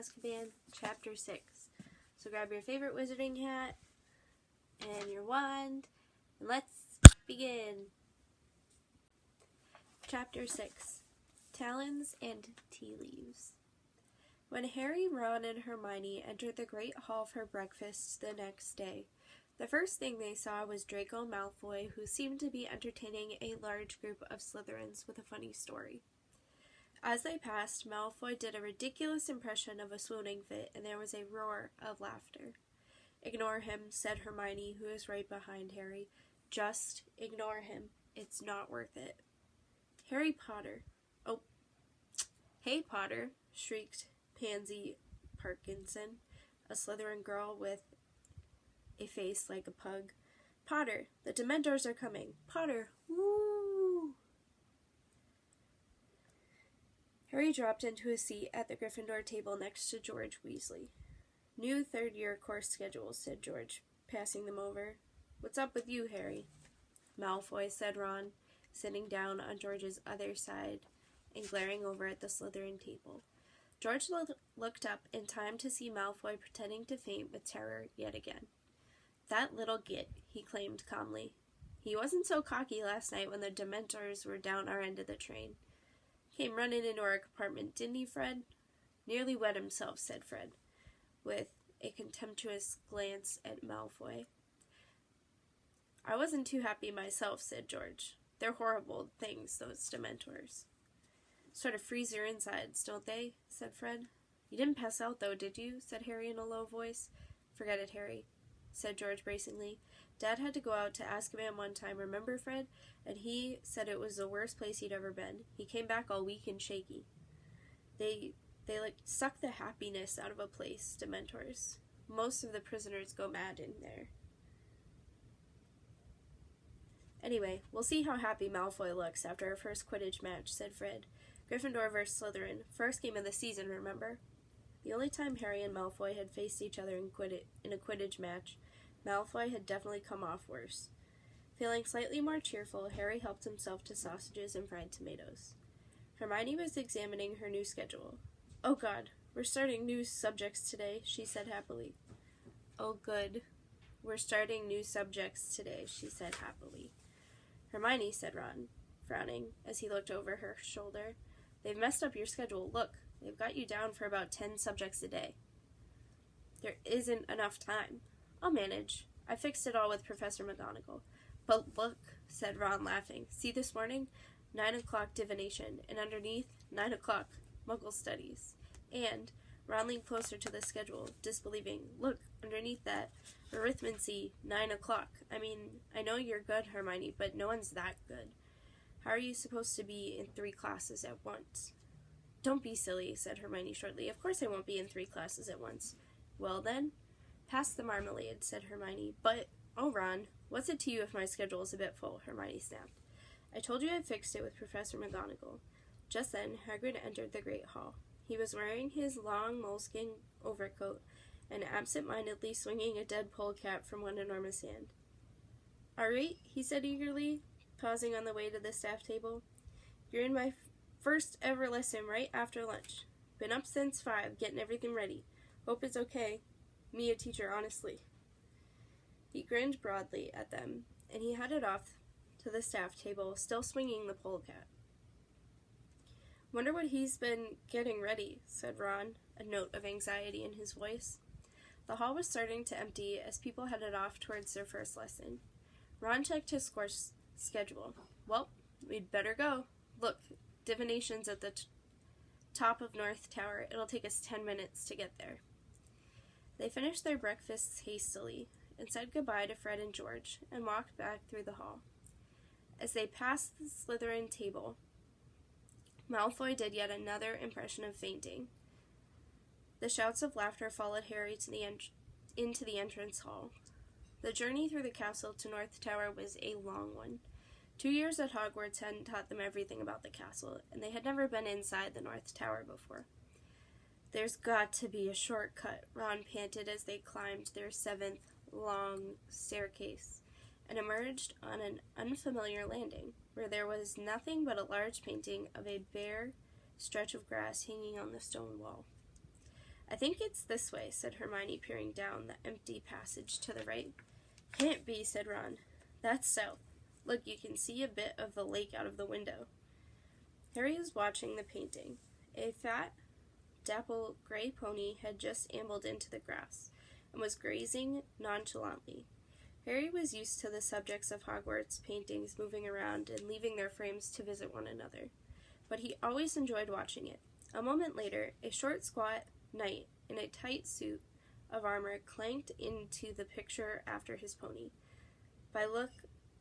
Azkaban, Chapter 6. So grab your favorite wizarding hat and your wand, and let's begin. Chapter 6. Talons and Tea Leaves. When Harry, Ron, and Hermione entered the Great Hall for breakfast the next day, the first thing they saw was Draco Malfoy, who seemed to be entertaining a large group of Slytherins with a funny story. As they passed, Malfoy did a ridiculous impression of a swooning fit, and there was a roar of laughter. "Ignore him," said Hermione, who was right behind Harry. "Just ignore him. It's not worth it." "Harry Potter." "Oh, hey, Potter," shrieked Pansy Parkinson, a Slytherin girl with a face like a pug. "Potter, the Dementors are coming. Potter, woo!" Harry dropped into a seat at the Gryffindor table next to George Weasley. "New third-year course schedule," said George, passing them over. "What's up with you, Harry?" "Malfoy," said Ron, sitting down on George's other side and glaring over at the Slytherin table. George looked up in time to see Malfoy pretending to faint with terror yet again. "That little git," he claimed calmly. "He wasn't so cocky last night when the Dementors were down our end of the train. Came running into our compartment, didn't he, Fred?" "Nearly wet himself," said Fred, with a contemptuous glance at Malfoy. "I wasn't too happy myself," said George. "They're horrible things, those Dementors." "Sort of freeze your insides, don't they?" said Fred. "You didn't pass out, though, did you?" said Harry in a low voice. "Forget it, Harry," said George bracingly. "Dad had to go out to Azkaban one time, remember, Fred? And he said it was the worst place he'd ever been. He came back all weak and shaky. They suck the happiness out of a place, Dementors. Most of the prisoners go mad in there. Anyway, we'll see how happy Malfoy looks after our first Quidditch match," said Fred. "Gryffindor vs. Slytherin. First game of the season, remember?" The only time Harry and Malfoy had faced each other in a Quidditch match, Malfoy had definitely come off worse. Feeling slightly more cheerful, Harry helped himself to sausages and fried tomatoes. Hermione was examining her new schedule. "Oh God, we're starting new subjects today," she said happily. "Oh good, we're starting new subjects today," she said happily. "Hermione," said Ron, frowning as he looked over her shoulder, "they've messed up your schedule. Look, they've got you down for about 10 subjects a day." "There isn't enough time. I'll manage. I fixed it all with Professor McGonagall." "But look," said Ron, laughing. "See this morning? 9 o'clock Divination, and underneath, 9 o'clock Muggle Studies." And Ron leaned closer to the schedule, disbelieving. "Look, underneath that, Arithmancy, 9 o'clock. I mean, I know you're good, Hermione, but no one's that good. How are you supposed to be in 3 classes at once?" "Don't be silly," said Hermione shortly. "Of course I won't be in 3 classes at once." "Well then, pass the marmalade," said Hermione. "But, oh Ron, what's it to you if my schedule is a bit full?" Hermione snapped. "I told you I fixed it with Professor McGonagall." Just then, Hagrid entered the Great Hall. He was wearing his long moleskin overcoat and absent-mindedly swinging a dead polecat from one enormous hand. "All right," he said eagerly, pausing on the way to the staff table. "You're in my first ever lesson right after lunch. Been up since 5, getting everything ready. Hope it's okay. Me a teacher, honestly." He grinned broadly at them, and he headed off to the staff table, still swinging the polecat. "Wonder what he's been getting ready," said Ron, a note of anxiety in his voice. The hall was starting to empty as people headed off towards their first lesson. Ron checked his course schedule. "Well, we'd better go. Look, Divination's at the top of North Tower. It'll take us 10 minutes to get there." They finished their breakfasts hastily and said goodbye to Fred and George and walked back through the hall. As they passed the Slytherin table, Malfoy did yet another impression of fainting. The shouts of laughter followed Harry into the entrance hall. The journey through the castle to North Tower was a long one. 2 years at Hogwarts hadn't taught them everything about the castle, and they had never been inside the North Tower before. "There's got to be a shortcut," Ron panted as they climbed their 7th long staircase and emerged on an unfamiliar landing, where there was nothing but a large painting of a bare stretch of grass hanging on the stone wall. "I think it's this way," said Hermione, peering down the empty passage to the right. "Can't be," said Ron. "That's south. Look, you can see a bit of the lake out of the window." Harry was watching the painting. A fat, dapple gray pony had just ambled into the grass and was grazing nonchalantly. Harry was used to the subjects of Hogwarts paintings moving around and leaving their frames to visit one another, but he always enjoyed watching it. A moment later, a short, squat knight in a tight suit of armor clanked into the picture after his pony. By look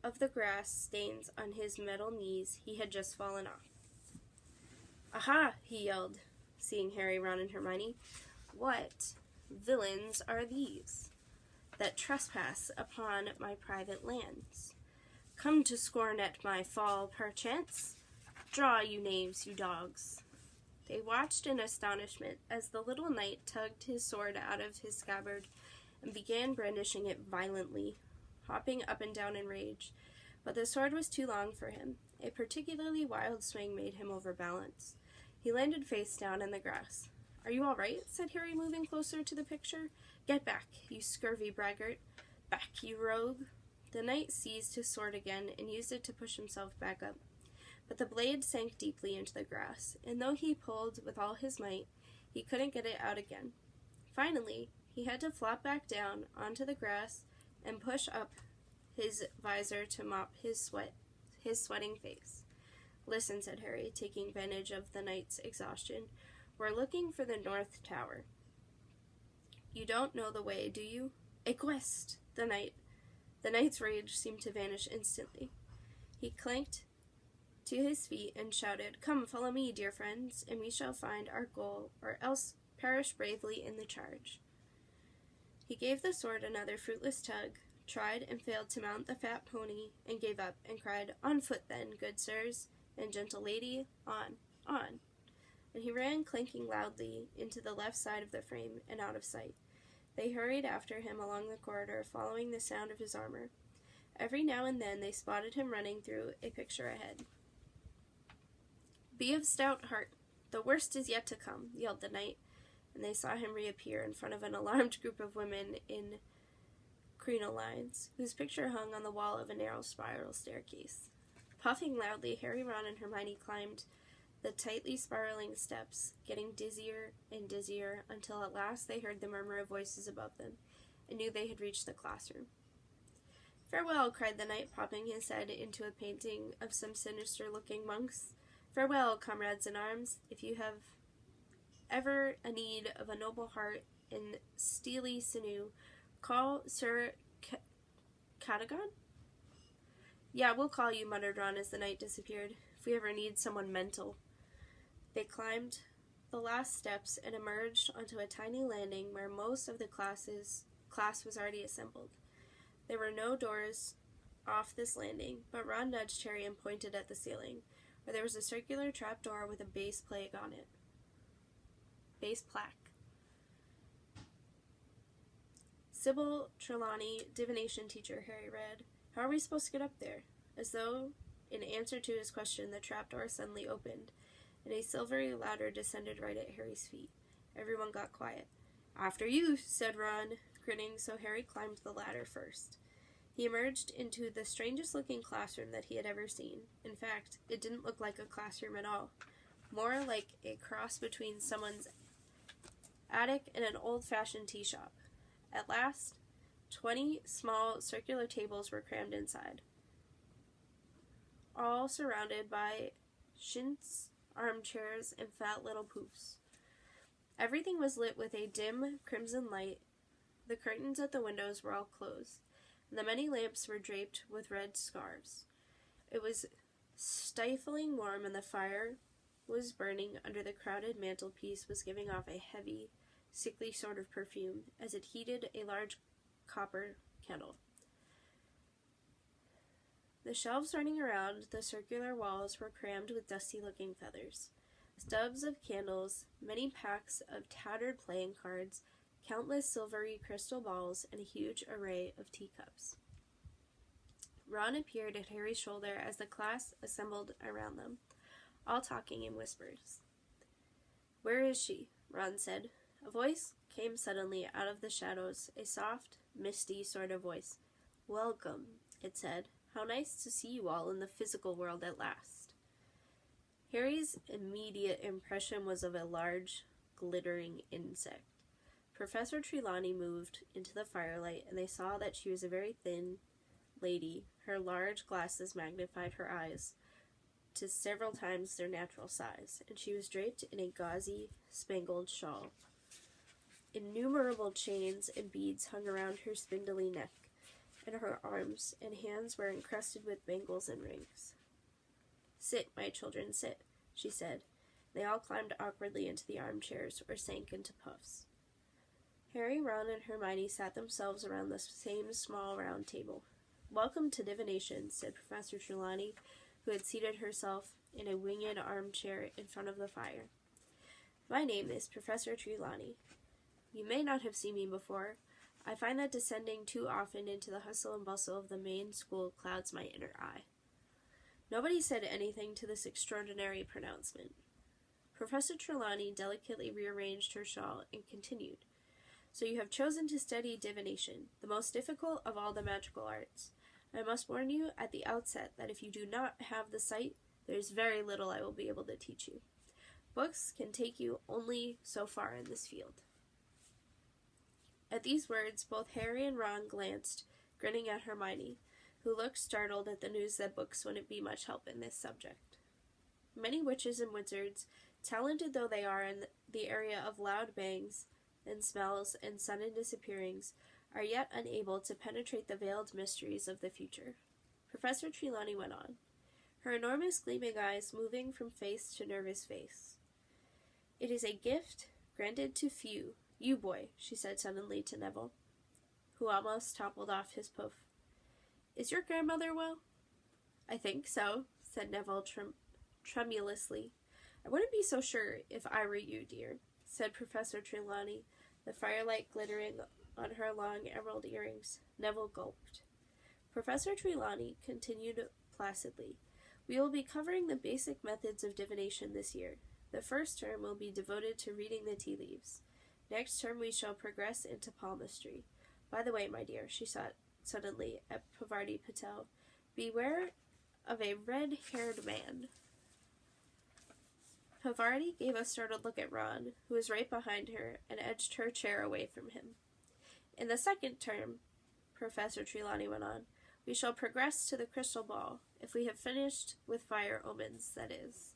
of the grass stains on his metal knees, he had just fallen off. "Aha!" he yelled, seeing Harry, Ron, and Hermione. "What villains are these that trespass upon my private lands? Come to scorn at my fall, perchance? Draw, you knaves, you dogs." They watched in astonishment as the little knight tugged his sword out of his scabbard and began brandishing it violently, hopping up and down in rage. But the sword was too long for him. A particularly wild swing made him overbalance. He landed face down in the grass. "Are you all right?" said Harry, moving closer to the picture. "Get back, you scurvy braggart. Back, you rogue." The knight seized his sword again and used it to push himself back up. But the blade sank deeply into the grass, and though he pulled with all his might, he couldn't get it out again. Finally, he had to flop back down onto the grass and push up his visor to mop his sweating face. "Listen," said Harry, taking advantage of the knight's exhaustion. "We're looking for the North Tower. You don't know the way, do you?" "Equest!" The knight's rage seemed to vanish instantly. He clanked to his feet and shouted, "Come, follow me, dear friends, and we shall find our goal, or else perish bravely in the charge." He gave the sword another fruitless tug, tried and failed to mount the fat pony, and gave up, and cried, "On foot, then, good sirs, and gentle lady, on, on." And he ran clanking loudly into the left side of the frame and out of sight. They hurried after him along the corridor, following the sound of his armor. Every now and then they spotted him running through a picture ahead. "Be of stout heart. The worst is yet to come," yelled the knight, and they saw him reappear in front of an alarmed group of women in crinolines, whose picture hung on the wall of a narrow spiral staircase. Puffing loudly, Harry, Ron, and Hermione climbed the tightly spiraling steps, getting dizzier and dizzier, until at last they heard the murmur of voices above them, and knew they had reached the classroom. "Farewell," cried the knight, popping his head into a painting of some sinister-looking monks. "Farewell, comrades in arms. If you have ever a need of a noble heart and steely sinew, call Sir Cadogan?" "Yeah, we'll call you," muttered Ron as the knight disappeared, "if we ever need someone mental." They climbed the last steps and emerged onto a tiny landing where most of the class was already assembled. There were no doors off this landing, but Ron nudged Harry and pointed at the ceiling, where there was a circular trapdoor with a base plaque on it. "Sybil Trelawney, Divination teacher," Harry read. "How are we supposed to get up there?" As though in answer to his question, the trapdoor suddenly opened, and a silvery ladder descended right at Harry's feet. Everyone got quiet. "After you," said Ron, grinning, so Harry climbed the ladder first. He emerged into the strangest-looking classroom that he had ever seen. In fact, it didn't look like a classroom at all, more like a cross between someone's attic and an old-fashioned tea shop. At last, 20 small circular tables were crammed inside, all surrounded by chintz armchairs and fat little poofs. Everything was lit with a dim crimson light. The curtains at the windows were all closed, and the many lamps were draped with red scarves. It was stifling warm, and the fire was burning under the crowded mantelpiece was giving off a heavy, sickly sort of perfume as it heated a large copper candle. The shelves running around the circular walls were crammed with dusty-looking feathers, stubs of candles, many packs of tattered playing cards, countless silvery crystal balls, and a huge array of teacups. Ron appeared at Harry's shoulder as the class assembled around them, all talking in whispers. "Where is she?" Ron said. A voice came suddenly out of the shadows, a soft, misty sort of voice. "Welcome," it said. "How nice to see you all in the physical world at last." Harry's immediate impression was of a large, glittering insect. Professor Trelawney moved into the firelight, and they saw that she was a very thin lady. Her large glasses magnified her eyes to several times their natural size, and she was draped in a gauzy, spangled shawl. Innumerable chains and beads hung around her spindly neck, and her arms and hands were encrusted with bangles and rings. "Sit, my children, sit," she said. They all climbed awkwardly into the armchairs or sank into puffs. Harry, Ron, and Hermione sat themselves around the same small round table. "Welcome to Divination," said Professor Trelawney, who had seated herself in a winged armchair in front of the fire. "My name is Professor Trelawney. You may not have seen me before. I find that descending too often into the hustle and bustle of the main school clouds my inner eye." Nobody said anything to this extraordinary pronouncement. Professor Trelawney delicately rearranged her shawl and continued. "So you have chosen to study divination, the most difficult of all the magical arts. I must warn you at the outset that if you do not have the sight, there is very little I will be able to teach you. Books can take you only so far in this field." At these words, both Harry and Ron glanced, grinning at Hermione, who looked startled at the news that books wouldn't be much help in this subject. Many witches and wizards, talented though they are in the area of loud bangs and smells and sudden disappearings, are yet unable to penetrate the veiled mysteries of the future. Professor Trelawney went on, her enormous gleaming eyes moving from face to nervous face. "It is a gift granted to few. You, boy," she said suddenly to Neville, who almost toppled off his poof. "Is your grandmother well?" "I think so," said Neville tremulously. "I wouldn't be so sure if I were you, dear," said Professor Trelawney, the firelight glittering on her long emerald earrings. Neville gulped. Professor Trelawney continued placidly. "We will be covering the basic methods of divination this year. The first term will be devoted to reading the tea leaves. Next term we shall progress into palmistry. By the way, my dear," she said suddenly at Pavarti Patel, "beware of a red-haired man." Pavarti gave a startled look at Ron, who was right behind her, and edged her chair away from him. "In the second term," Professor Trelawney went on, "we shall progress to the crystal ball, if we have finished with fire omens, that is.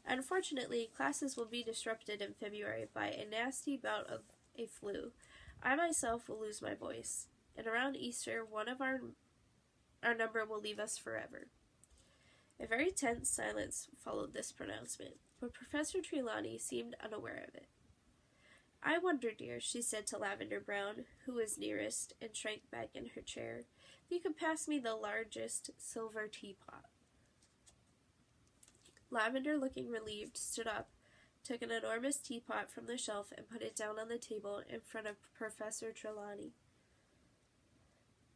Unfortunately, classes will be disrupted in February by a nasty bout of a flu. I myself will lose my voice, and around Easter one of our number will leave us forever." A very tense silence followed this pronouncement, but Professor Trelawney seemed unaware of it. "I wonder, dear," she said to Lavender Brown, who was nearest and shrank back in her chair, "if you could pass me the largest silver teapot." Lavender, looking relieved, stood up, took an enormous teapot from the shelf, and put it down on the table in front of Professor Trelawney.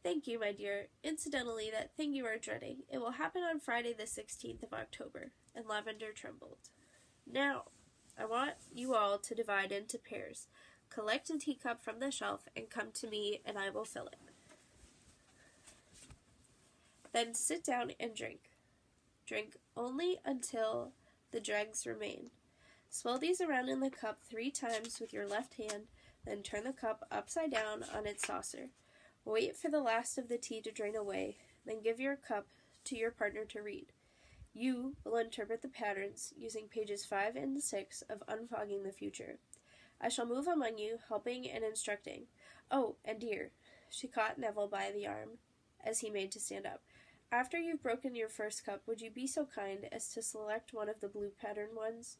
"Thank you, my dear. Incidentally, that thing you are dreading, it will happen on Friday the 16th of October, and Lavender trembled. Now, I want you all to divide into pairs. Collect a teacup from the shelf and come to me, and I will fill it. Then sit down and drink. Drink only until the dregs remain. Swirl these around in the cup 3 times with your left hand, then turn the cup upside down on its saucer. Wait for the last of the tea to drain away, then give your cup to your partner to read. You will interpret the patterns using pages 5 and 6 of Unfogging the Future. I shall move among you, helping and instructing. Oh, and dear," she caught Neville by the arm as he made to stand up, "after you've broken your first cup, would you be so kind as to select one of the blue pattern ones?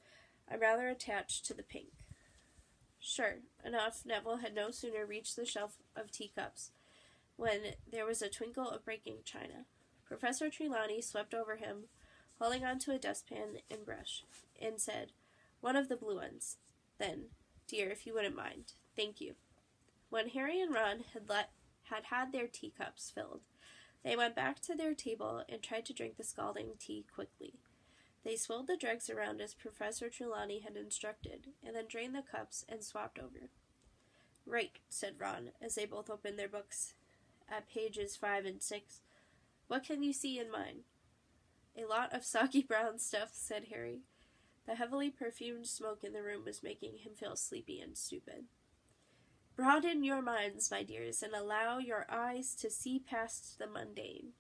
I'm rather attached to the pink." "Sure enough," Neville had no sooner reached the shelf of teacups when there was a twinkle of breaking china. Professor Trelawney swept over him, holding onto a dustpan and brush, and said, "One of the blue ones. Then, dear, if you wouldn't mind. Thank you." When Harry and Ron had their teacups filled, they went back to their table and tried to drink the scalding tea quickly. They swirled the dregs around as Professor Trelawney had instructed, and then drained the cups and swapped over. Right, said Ron, as they both opened their books at pages 5 and 6. What can you see in mine? A lot of soggy brown stuff, said Harry. The heavily perfumed smoke in the room was making him feel sleepy and stupid. Broaden your minds, my dears, and allow your eyes to see past the mundane,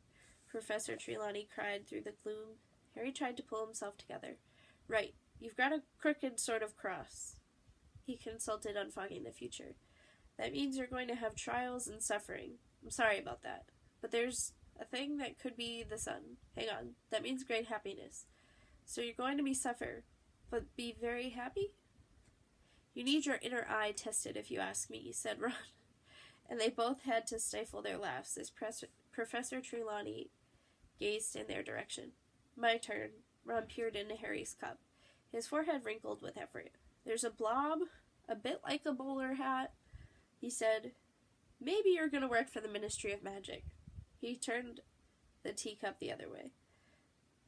Professor Trelawney cried through the gloom. Harry tried to pull himself together. Right, you've got a crooked sort of cross. He consulted Unfogging the Future. That means you're going to have trials and suffering. I'm sorry about that. But there's a thing that could be the sun. Hang on. That means great happiness. So you're going to suffer, but be very happy? You need your inner eye tested, if you ask me, said Ron. And they both had to stifle their laughs as Professor Trelawney gazed in their direction. My turn. Ron peered into Harry's cup. His forehead wrinkled with effort. There's a blob, a bit like a bowler hat. He said, Maybe you're going to work for the Ministry of Magic. He turned the teacup the other way.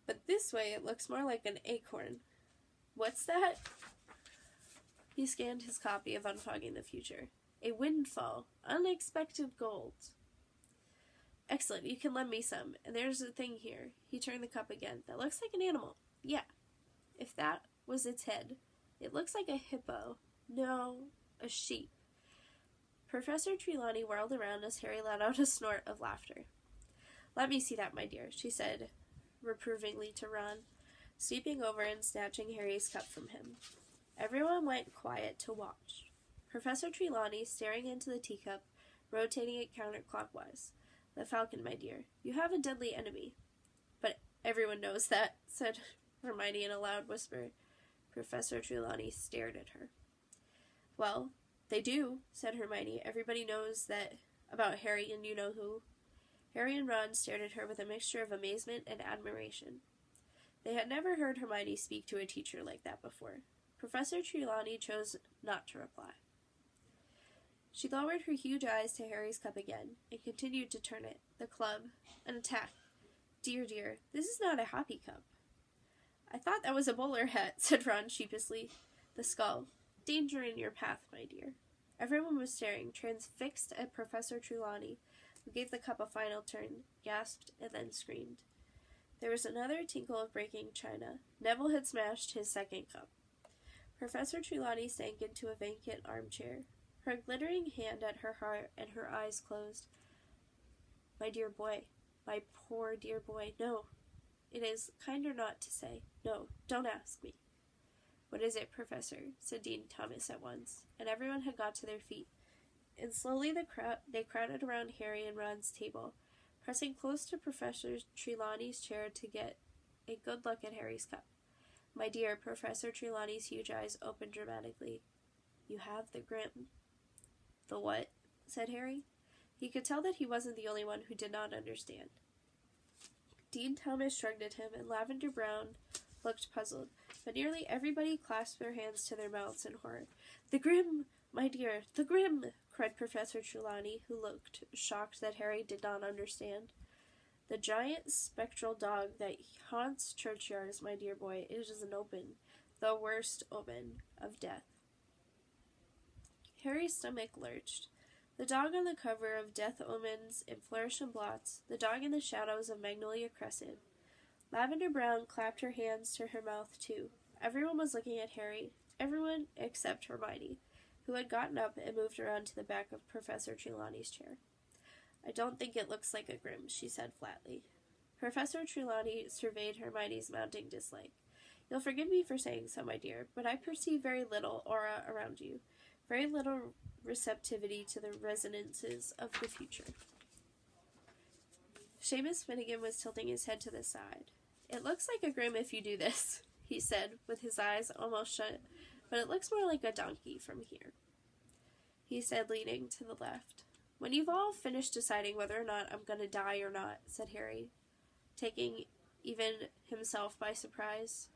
But this way it looks more like an acorn. What's that? He scanned his copy of Unfogging the Future. A windfall. Unexpected gold. Excellent, you can lend me some. And there's a thing here. He turned the cup again. That looks like an animal. Yeah. If that was its head. It looks like a hippo. No, a sheep. Professor Trelawney whirled around as Harry let out a snort of laughter. Let me see that, my dear, she said reprovingly to Ron, sweeping over and snatching Harry's cup from him. Everyone went quiet to watch. Professor Trelawney, staring into the teacup, rotating it counterclockwise. The falcon, my dear. You have a deadly enemy. But everyone knows that, said Hermione in a loud whisper. Professor Trelawney stared at her. Well, they do, said Hermione. Everybody knows that about Harry and you-know-who. Harry and Ron stared at her with a mixture of amazement and admiration. They had never heard Hermione speak to a teacher like that before. Professor Trelawney chose not to reply. She lowered her huge eyes to Harry's cup again, and continued to turn it. The club. An attack. Dear, dear, this is not a happy cup. I thought that was a bowler hat, said Ron sheepishly. The skull. Danger in your path, my dear. Everyone was staring, transfixed at Professor Trelawney, who gave the cup a final turn, gasped, and then screamed. There was another tinkle of breaking china. Neville had smashed his second cup. Professor Trelawney sank into a vacant armchair, her glittering hand at her heart and her eyes closed. My dear boy, my poor dear boy, no. It is kinder not to say. No, don't ask me. What is it, Professor? Said Dean Thomas at once, and everyone had got to their feet. And slowly they crowded around Harry and Ron's table, pressing close to Professor Trelawney's chair to get a good look at Harry's cup. My dear, Professor Trelawney's huge eyes opened dramatically. You have the grim. The what? Said Harry. He could tell that he wasn't the only one who did not understand. Dean Thomas shrugged at him, and Lavender Brown looked puzzled, but nearly everybody clasped their hands to their mouths in horror. The grim, my dear, the grim, cried Professor Trelawney, who looked shocked that Harry did not understand. The giant spectral dog that haunts churchyards, my dear boy, it is an omen, the worst omen of death. Harry's stomach lurched. The dog on the cover of Death Omens in Flourish and Blots, the dog in the shadows of Magnolia Crescent. Lavender Brown clapped her hands to her mouth, too. Everyone was looking at Harry, everyone except Hermione, who had gotten up and moved around to the back of Professor Trelawney's chair. I don't think it looks like a grim, she said flatly. Professor Trelawney surveyed Hermione's mounting dislike. You'll forgive me for saying so, my dear, but I perceive very little aura around you, very little receptivity to the resonances of the future. Seamus Finnegan was tilting his head to the side. It looks like a grim if you do this, he said, with his eyes almost shut, but it looks more like a donkey from here. He said, leaning to the left. When you've all finished deciding whether or not I'm going to die or not, said Harry, taking even himself by surprise.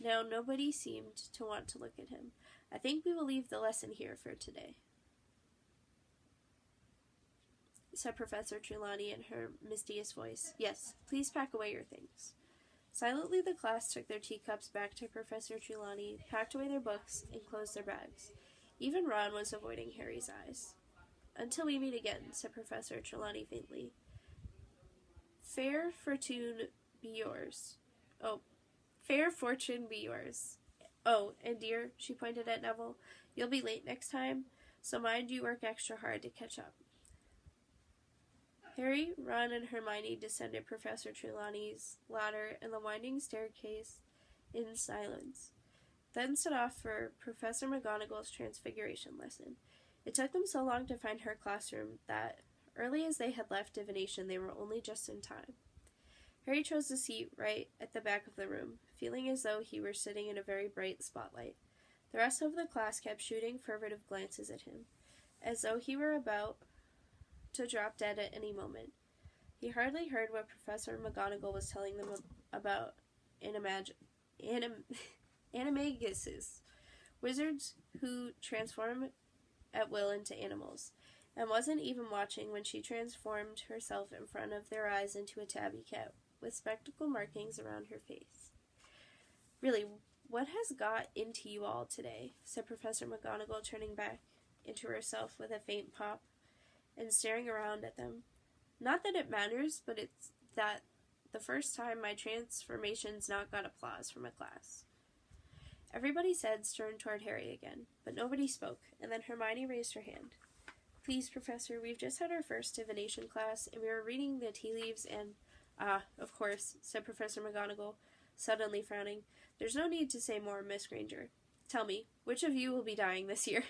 Now nobody seemed to want to look at him. I think we will leave the lesson here for today, said Professor Trelawney in her mistiest voice. Yes, please pack away your things. Silently the class took their teacups back to Professor Trelawney, packed away their books, and closed their bags. Even Ron was avoiding Harry's eyes. "Until we meet again," said Professor Trelawney faintly. "Fair fortune be yours. Oh, fair fortune be yours. Oh, and dear," she pointed at Neville, "you'll be late next time, so mind you work extra hard to catch up." Harry, Ron, and Hermione descended Professor Trelawney's ladder and the winding staircase in silence, then set off for Professor McGonagall's Transfiguration Lesson. It took them so long to find her classroom that, early as they had left Divination, they were only just in time. Harry chose a seat right at the back of the room, feeling as though he were sitting in a very bright spotlight. The rest of the class kept shooting furtive glances at him, as though he were about to drop dead at any moment. He hardly heard what Professor McGonagall was telling them about animaguses, wizards who transform at will into animals, and wasn't even watching when she transformed herself in front of their eyes into a tabby cat with spectacle markings around her face. "Really, what has got into you all today?" said Professor McGonagall, turning back into herself with a faint pop and staring around at them. "Not that it matters, but it's that the first time my transformation's not got applause from a class." Everybody's heads turned toward Harry again, but nobody spoke, and then Hermione raised her hand. "Please, Professor, we've just had our first divination class, and we were reading the tea leaves and—" "Ah, of course," said Professor McGonagall, suddenly frowning. "There's no need to say more, Miss Granger. Tell me, which of you will be dying this year?"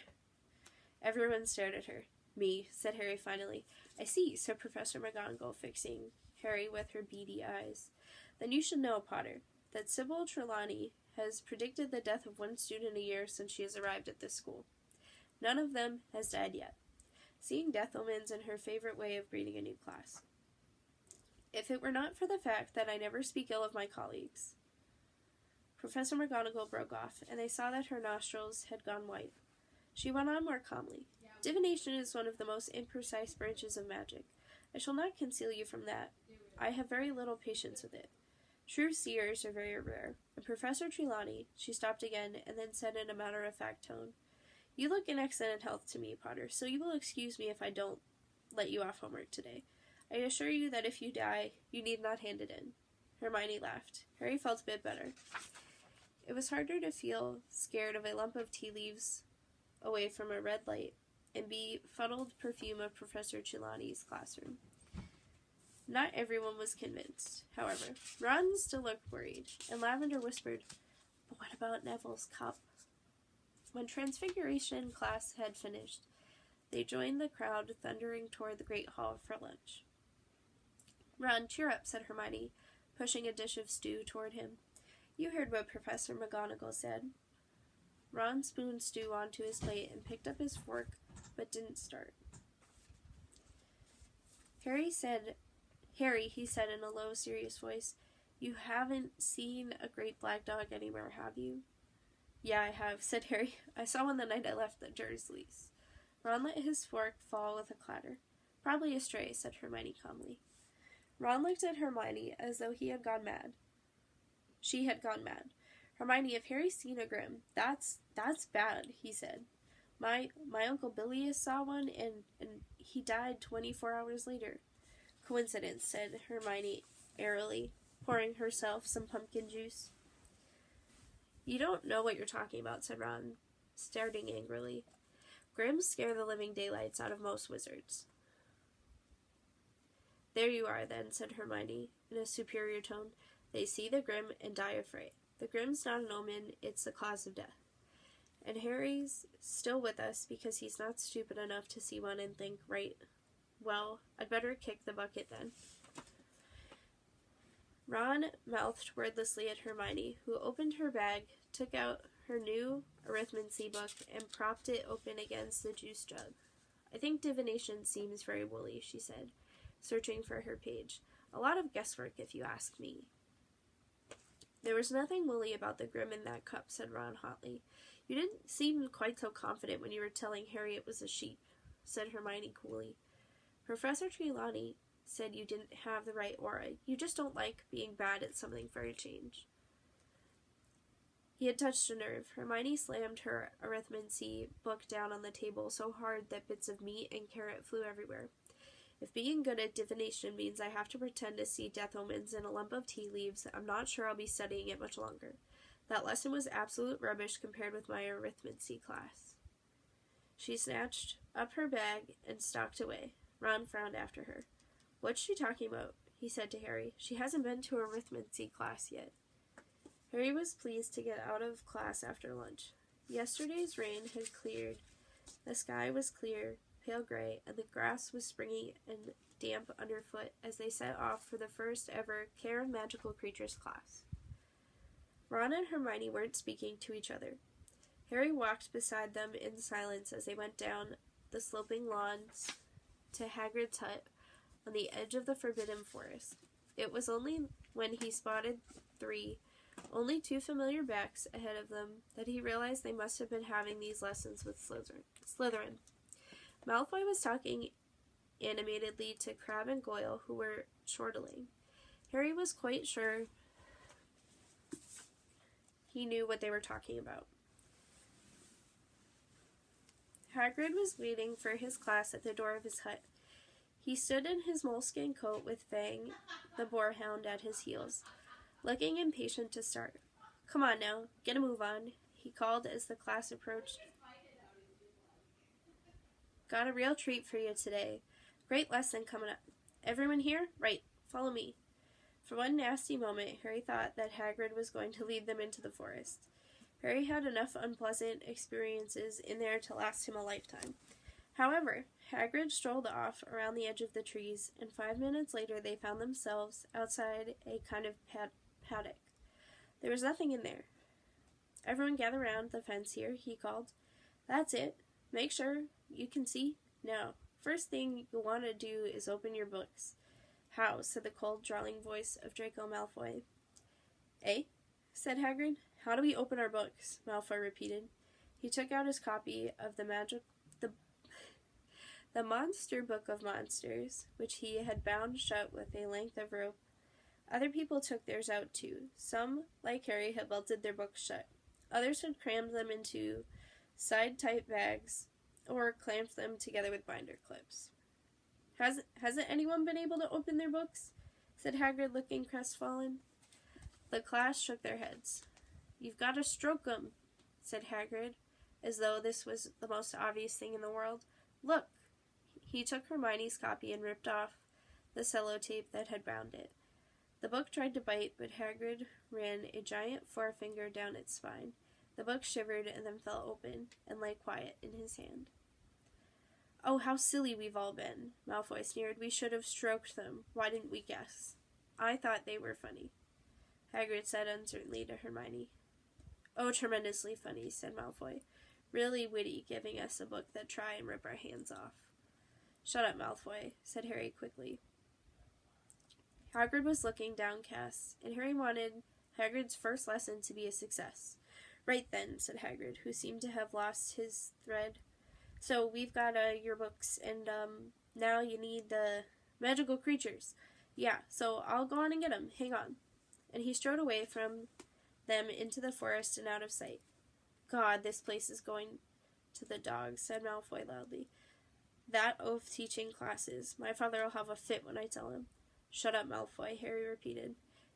Everyone stared at her. "Me," said Harry finally. "I see," said Professor McGonagall, fixing Harry with her beady eyes. "Then you should know, Potter, that Sybil Trelawney has predicted the death of one student a year since she has arrived at this school. None of them has died yet. Seeing death omens in her favorite way of greeting a new class. If it were not for the fact that I never speak ill of my colleagues." Professor McGonagall broke off, and they saw that her nostrils had gone white. She went on more calmly. "Divination is one of the most imprecise branches of magic. I shall not conceal you from that. I have very little patience with it. True seers are very rare, and Professor Trelawney—" She stopped again, and then said in a matter-of-fact tone, "You look in excellent health to me, Potter, so you will excuse me if I don't let you off homework today. I assure you that if you die, you need not hand it in." Hermione laughed. Harry felt a bit better. It was harder to feel scared of a lump of tea leaves away from a red light and be fuddled perfume of Professor Trelawney's classroom. Not everyone was convinced, however. Ron still looked worried, and Lavender whispered, "But what about Neville's cup?" When Transfiguration class had finished, they joined the crowd thundering toward the Great Hall for lunch. "Ron, cheer up," said Hermione, pushing a dish of stew toward him. "You heard what Professor McGonagall said." Ron spooned stew onto his plate and picked up his fork, but didn't start. Harry, he said in a low, serious voice, "You haven't seen a great black dog anywhere, have you?" "Yeah, I have," said Harry. "I saw one the night I left the Dursleys." Ron let his fork fall with a clatter. "Probably a stray," said Hermione calmly. Ron looked at Hermione as though she had gone mad. "Hermione, if Harry's seen a Grim, that's bad," he said. My Uncle Bilius saw one, and he died 24 hours later." "Coincidence," said Hermione airily, pouring herself some pumpkin juice. "You don't know what you're talking about," said Ron, starting angrily. "Grims scare the living daylights out of most wizards." "There you are, then," said Hermione, in a superior tone. "They see the Grim and die afraid. The Grim's not an omen, it's the cause of death. And Harry's still with us because he's not stupid enough to see one and think, right, well, I'd better kick the bucket then." Ron mouthed wordlessly at Hermione, who opened her bag, took out her new arithmancy book, and propped it open against the juice jug. "I think divination seems very woolly," she said, searching for her page. "A lot of guesswork, if you ask me." "There was nothing woolly about the Grim in that cup," said Ron hotly. "You didn't seem quite so confident when you were telling Harry it was a sheep," said Hermione coolly. "Professor Trelawney said you didn't have the right aura. You just don't like being bad at something for a change." He had touched a nerve. Hermione slammed her arithmancy book down on the table so hard that bits of meat and carrot flew everywhere. If being good at divination means I have to pretend to see death omens in a lump of tea leaves, I'm not sure I'll be studying it much longer. That lesson was absolute rubbish compared with my arithmancy class. She snatched up her bag and stalked away. Ron frowned after her. What's she talking about? He said to Harry. She hasn't been to arithmancy class yet. Harry was pleased to get out of class after lunch. Yesterday's rain had cleared. The sky was clear, pale gray, and the grass was springy and damp underfoot as they set off for the first ever Care of Magical Creatures class. Ron and Hermione weren't speaking to each other. Harry walked beside them in silence as they went down the sloping lawns to Hagrid's hut on the edge of the Forbidden Forest. It was only when he spotted only two familiar backs ahead of them, that he realized they must have been having these lessons with Slytherin. Malfoy was talking animatedly to Crabbe and Goyle, who were chortling. Harry was quite sure he knew what they were talking about. Hagrid was waiting for his class at the door of his hut. He stood in his moleskin coat with Fang, the boarhound, at his heels, looking impatient to start. Come on now, get a move on, he called as the class approached. Got a real treat for you today. Great lesson coming up. Everyone here? Right, follow me. For one nasty moment, Harry thought that Hagrid was going to lead them into the forest. Harry had enough unpleasant experiences in there to last him a lifetime. However, Hagrid strolled off around the edge of the trees, and 5 minutes later they found themselves outside a kind of paddock. There was nothing in there. Everyone gather round the fence here, he called. That's it. Make sure you can see. Now, first thing you'll want to do is open your books. How? Said the cold, drawling voice of Draco Malfoy. Eh? Said Hagrid. How do we open our books? Malfoy repeated. He took out his copy of the Monster Book of Monsters, which he had bound shut with a length of rope. Other people took theirs out too. Some, like Harry, had belted their books shut. Others had crammed them into side-tight bags or clamped them together with binder clips. Hasn't anyone been able to open their books? Said Hagrid, looking crestfallen. The class shook their heads. You've got to stroke 'em, said Hagrid, as though this was the most obvious thing in the world. Look! He took Hermione's copy and ripped off the sellotape that had bound it. The book tried to bite, but Hagrid ran a giant forefinger down its spine. The book shivered and then fell open and lay quiet in his hand. Oh, how silly we've all been, Malfoy sneered. We should have stroked them. Why didn't we guess? I thought they were funny, Hagrid said uncertainly to Hermione. Oh, tremendously funny, said Malfoy. Really witty, giving us a book that try and rip our hands off. Shut up, Malfoy, said Harry quickly. Hagrid was looking downcast, and Harry wanted Hagrid's first lesson to be a success. Right then, said Hagrid, who seemed to have lost his thread. So we've got your books, and now you need the magical creatures. Yeah, so I'll go on and get them. Hang on. And he strode away from them into the forest and out of sight. God, this place is going to the dogs, said Malfoy loudly. That oaf teaching classes. My father will have a fit when I tell him. Shut up, Malfoy, Harry repeated.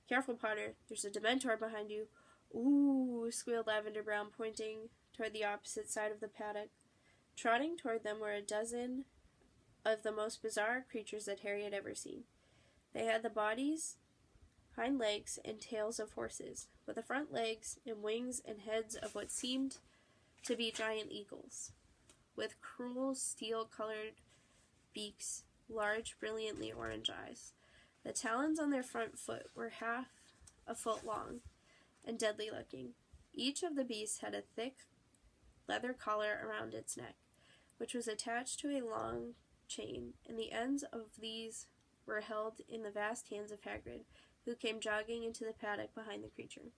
Careful, Potter. There's a Dementor behind you. Ooh, squealed Lavender Brown, pointing toward the opposite side of the paddock. Trotting toward them were a dozen of the most bizarre creatures that Harry had ever seen. They had the bodies, hind legs, and tails of horses, with the front legs and wings and heads of what seemed to be giant eagles, with cruel steel-colored beaks, large, brilliantly orange eyes. The talons on their front foot were half a foot long and deadly-looking. Each of the beasts had a thick leather collar around its neck, which was attached to a long chain, and the ends of these were held in the vast hands of Hagrid, who came jogging into the paddock behind the creature.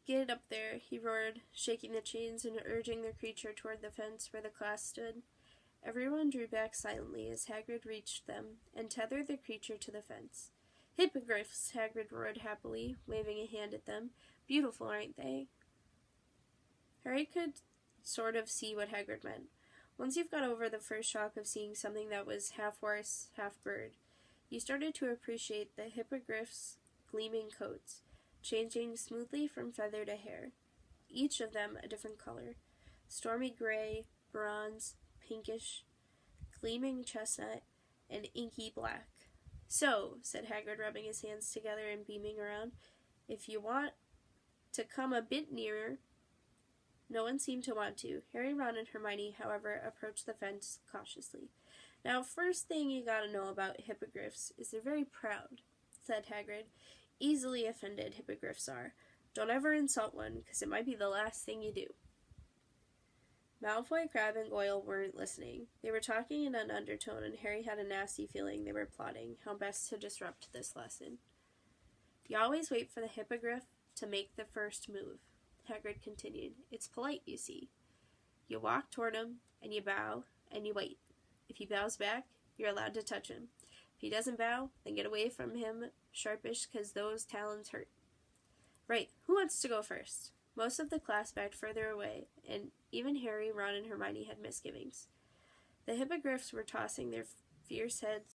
Get it up there, he roared, shaking the chains and urging the creature toward the fence where the class stood. Everyone drew back silently as Hagrid reached them and tethered the creature to the fence. "Hippogriffs," Hagrid roared happily, waving a hand at them. "Beautiful, aren't they?" Harry could sort of see what Hagrid meant. Once you've got over the first shock of seeing something that was half horse, half bird, you started to appreciate the hippogriffs' gleaming coats, changing smoothly from feather to hair, each of them a different color: stormy gray, bronze, pinkish, gleaming chestnut, and inky black. "So," said Hagrid, rubbing his hands together and beaming around, "if you want to come a bit nearer—" No one seemed to want to. Harry, Ron, and Hermione, however, approached the fence cautiously. "Now, first thing you gotta know about hippogriffs is they're very proud," said Hagrid. "Easily offended, hippogriffs are. Don't ever insult one, 'cause it might be the last thing you do." Malfoy, Crabbe, and Goyle weren't listening. They were talking in an undertone, and Harry had a nasty feeling they were plotting how best to disrupt this lesson. "You always wait for the hippogriff to make the first move," Hagrid continued. "It's polite, you see. You walk toward him, and you bow, and you wait. If he bows back, you're allowed to touch him. If he doesn't bow, then get away from him sharpish, 'cause those talons hurt. Right, who wants to go first?" Most of the class backed further away, and even Harry, Ron, and Hermione had misgivings. The hippogriffs were tossing their fierce heads